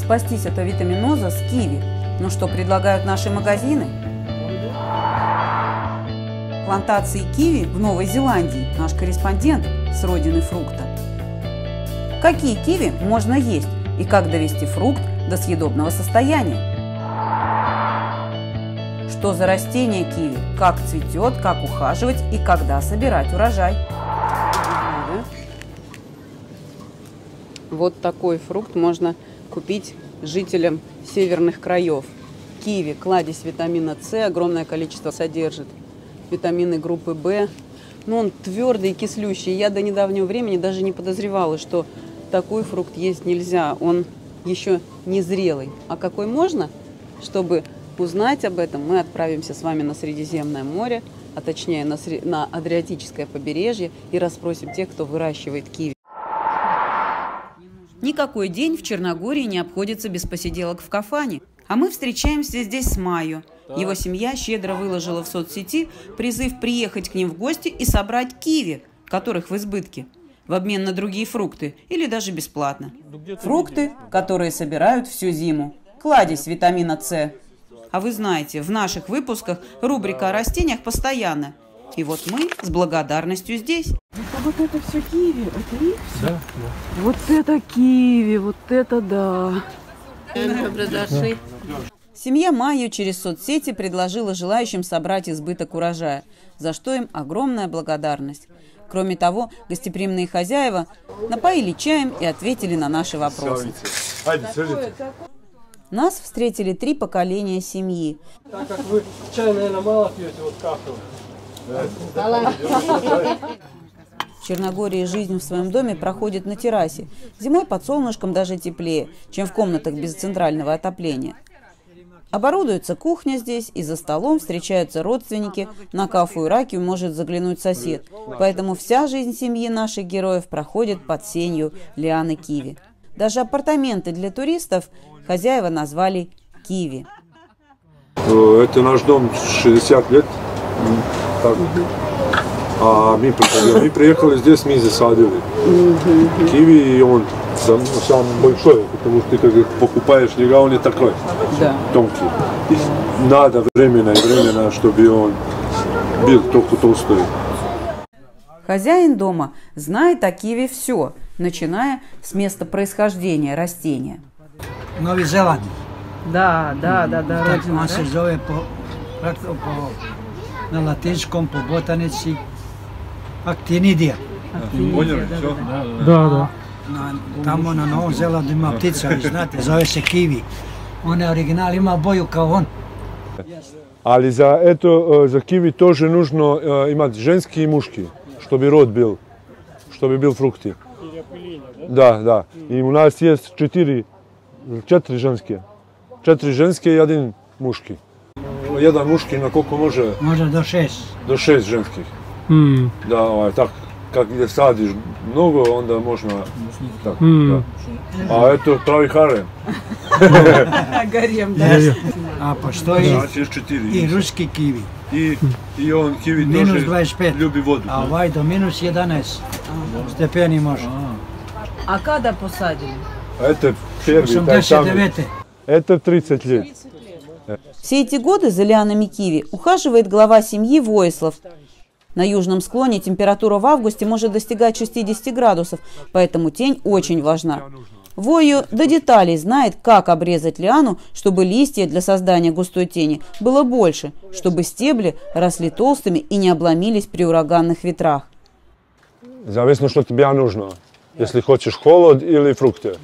спастись от авитаминоза с киви. Но что предлагают наши магазины? Плантации киви в Новой Зеландии наш корреспондент с родины фрукта. Какие киви можно есть и как довести фрукт до съедобного состояния? Что за растение киви, как цветет, как ухаживать и когда собирать урожай? Вот такой фрукт можно купить жителям северных краев. Киви, кладезь витамина С, огромное количество содержит. Витамины группы В. Но он твердый и кислющий. Я до недавнего времени даже не подозревала, что такой фрукт есть нельзя. Он еще не зрелый. А какой можно? Чтобы узнать об этом, мы отправимся с вами на Средиземное море, а точнее на Адриатическое побережье, и расспросим тех, кто выращивает киви. Никакой день в Черногории не обходится без посиделок в кафане. А мы встречаемся здесь с Майо. Его семья щедро выложила в соцсети призыв приехать к ним в гости и собрать киви, которых в избытке, в обмен на другие фрукты или даже бесплатно. Фрукты, которые собирают всю зиму. Кладезь витамина С. А вы знаете, в наших выпусках рубрика о растениях постоянно. И вот мы с благодарностью здесь. А вот это все киви, это их все? Да. Вот это киви, вот это да. Семья Майо через соцсети предложила желающим собрать избыток урожая, за что им огромная благодарность. Кроме того, гостеприимные хозяева напоили чаем и ответили на наши вопросы. Нас встретили 3 поколения семьи. Так как вы чай, наверное, мало пьете, вот кафе. В Черногории жизнь в своем доме проходит на террасе. Зимой под солнышком даже теплее, чем в комнатах без центрального отопления. Оборудуется кухня здесь, и за столом встречаются родственники, на кафу и ракию может заглянуть сосед. Поэтому вся жизнь семьи наших героев проходит под сенью лианы киви. Даже апартаменты для туристов хозяева назвали киви. Это наш дом 60 лет. Так. А мы приехали здесь, мы засадили киви, и он самый большой, потому что ты как их покупаешь, он не такой тонкий. Надо временно, чтобы он был только толстой. Хозяин дома знает о киви все, начиная с места происхождения растения. Новой Зеландии. Да. Так он се зове на латинском, по ботаници, актинидия. Да. Тамо на Новом Зеланду има птица, ви знате, зове се киви. Он е оригинал, има боju kao on. Ali za kiwi тоже нужно иметь женский и мужский, чтобы род был, чтобы был фрукты. Да. И у нас есть 4 женские. 4 женские и 1 мужский. Jedan muški na koliko može? Može do 6. Do 6 ženskih. Da, tak, kad gdje sadiš mnogo, onda možda tak, da. A eto, pravi harem. Гарем, да. A postoji Znači, još 4. i ruski kivi. I on kiwi Minus тоже 25. ljubi vodu. A ovaj do minus 11 stepeni može. А когда посадили? A eto, prvi, taj sami. 89. Это 30 лет. Все эти годы за лианами киви ухаживает глава семьи Воислав. На южном склоне температура в августе может достигать 60 градусов, поэтому тень очень важна. Вою до деталей знает, как обрезать лиану, чтобы листья для создания густой тени было больше, чтобы стебли росли толстыми и не обломились при ураганных ветрах. Зависит, что тебе нужно. Если хочешь холод или фрукты.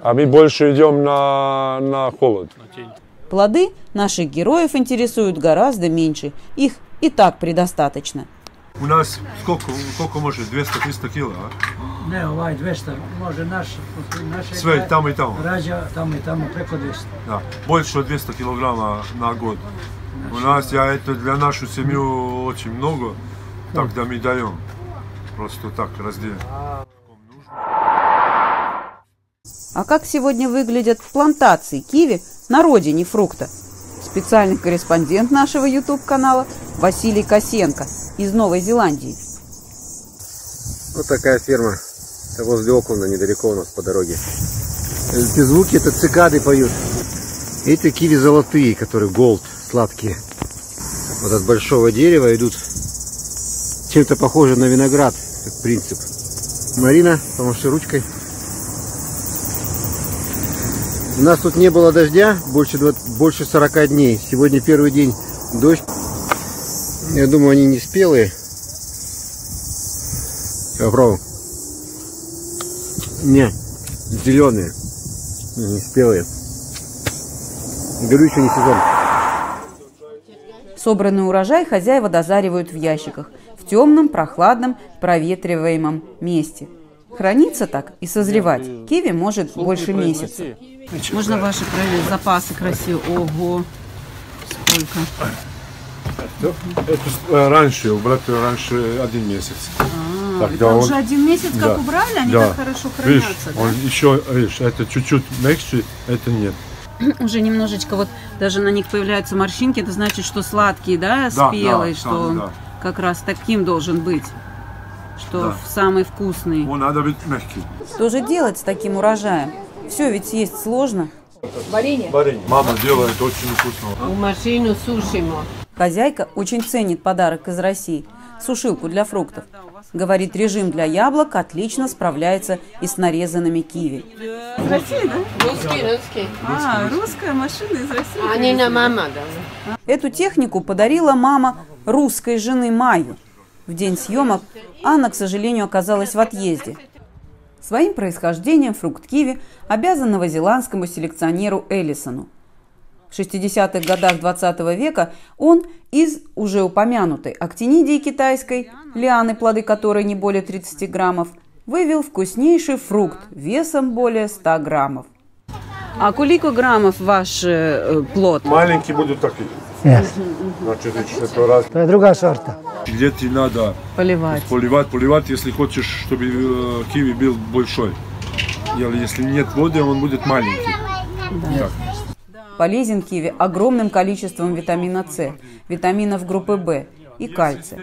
А мы больше идем на холод. Плоды наших героев интересуют гораздо меньше. Их и так предостаточно. У нас сколько может? 200-300 кило, а? Ne, ovaj 200, može naše Sve tamo i tamo. rađa tamo i tamo preko 200. Да, больше 200 килограмма на год. У нас, это для нашу семью очень много, так да мы даем. Просто так разделим. А как сегодня выглядят плантации киви на родине фрукта? Специальный корреспондент нашего YouTube-канала Василий Косенко из Новой Зеландии. Вот такая ферма возле Окленда, недалеко у нас по дороге. Эти звуки, это цикады поют. Эти киви золотые, которые голд, сладкие. Вот от большого дерева идут, чем-то похоже на виноград, как принцип. Марина, помаши ручкой. У нас тут не было дождя больше 40 дней. Сегодня первый день дождь. Я думаю, они не спелые. Попробуем. Не, зеленые. Не спелые. Беру, еще не сезон. Собранный урожай хозяева дозаривают в ящиках, в темном, прохладном, проветриваемом месте. Храниться так и созревать киви может больше месяца. Можно ваши проверить запасы красивые. Ого, сколько. Это раньше, убрать раньше 1 месяц. Это уже 1 месяц, как да, убрали, они да. так хорошо хранятся. Видишь, он еще, видишь, это чуть-чуть мягче, это нет. Уже немножечко, вот даже на них появляются морщинки, это значит, что сладкие, да, спелый, да, что он как раз таким должен быть, что самый вкусный. Он надо быть мягкий. Что же делать с таким урожаем? Все ведь съесть сложно. Варенье? Варенье. Мама делает очень вкусно. В машину сушимо. Хозяйка очень ценит подарок из России – сушилку для фруктов. Говорит, режим для яблок отлично справляется и с нарезанными киви. Из России, да? Русский. Русская машина из России. А не на мама, да. Эту технику подарила мама русской жены Майю. В день съемок Анна, к сожалению, оказалась в отъезде. Своим происхождением фрукт киви обязан новозеландскому селекционеру Эллисону. В 60-х годах 20 века он из уже упомянутой актинидии китайской, лианы, плоды которой не более 30 граммов, вывел вкуснейший фрукт весом более 100 граммов. А сколько граммов ваш плод? Маленький будут такие. Yes. Значит, это раз. Это другая сорта. Где-то надо поливать, если хочешь, чтобы киви был большой. Или если нет воды, он будет маленький. Да. Полезен киви огромным количеством витамина С, витаминов группы В и кальция.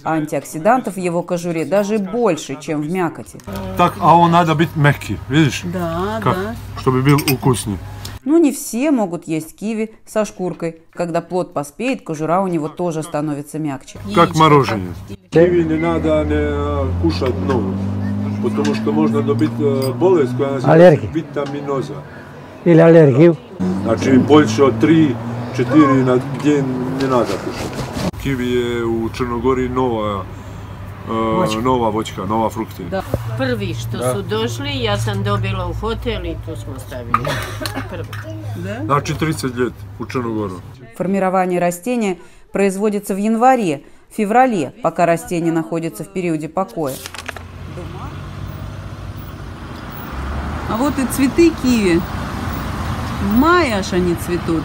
А антиоксидантов в его кожуре даже больше, чем в мякоти. Так, а он надо быть мягкий, видишь? Да, как? да. Чтобы был вкусный. Но не все могут есть киви со шкуркой. Когда плод поспеет, кожура у него тоже становится мягче. Как мороженое. Киви не надо кушать много, потому что можно добить болезнь, которая называется витаминоза. Или аллергию. Значит, больше 3-4 на день не надо кушать. Киви у Черногории новая voćka, nova frukti. Da. Prvi što su došli, ja sam dobila u hotel i tu smo stavili. Prvi. Znači 30 лет у Черногору. Формирование растения производится в январе, феврале, пока растение находится в периоде покоя. А вот и цветы киви. В мае аж они цветут.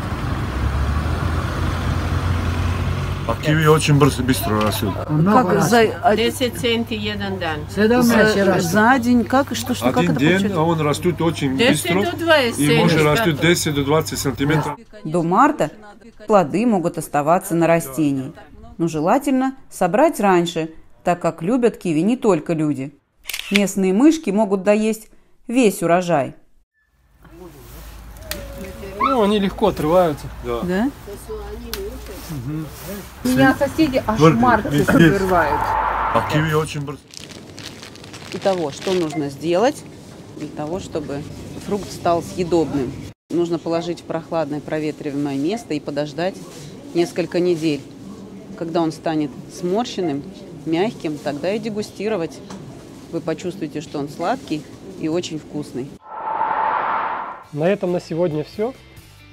А киви очень быстро растут. Как за 10 центи jedan dan. за день? Как что как Один это день, получается? а он растет очень 10 быстро. до 20 И может centi. растет 10 до 20 сантиметров. До марта плоды могут оставаться на растении. Но желательно собрать раньше, так как любят киви не только люди. Местные мышки могут доесть весь урожай. Ну, они легко отрываются. Да? Меня соседи аж марки вырывают. А киви очень быстро. Итого, что нужно сделать для того, чтобы фрукт стал съедобным? Нужно положить в прохладное проветриваемое место и подождать несколько недель. Когда он станет сморщенным, мягким, тогда и дегустировать. Вы почувствуете, что он сладкий и очень вкусный. На этом на сегодня все.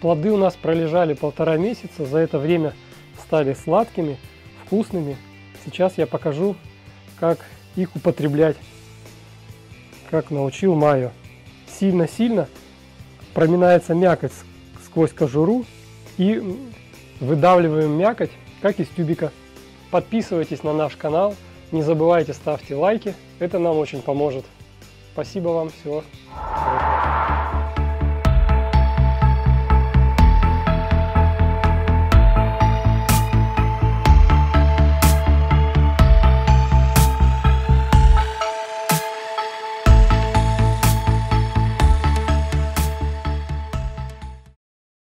Плоды у нас пролежали 1,5 месяца. За это время стали сладкими, вкусными. Сейчас я покажу, как их употреблять, как научил Майю. Сильно-сильно проминается мякоть сквозь кожуру и выдавливаем мякоть, как из тюбика. Подписывайтесь на наш канал, не забывайте ставьте лайки, это нам очень поможет. Спасибо вам, всего хорошего.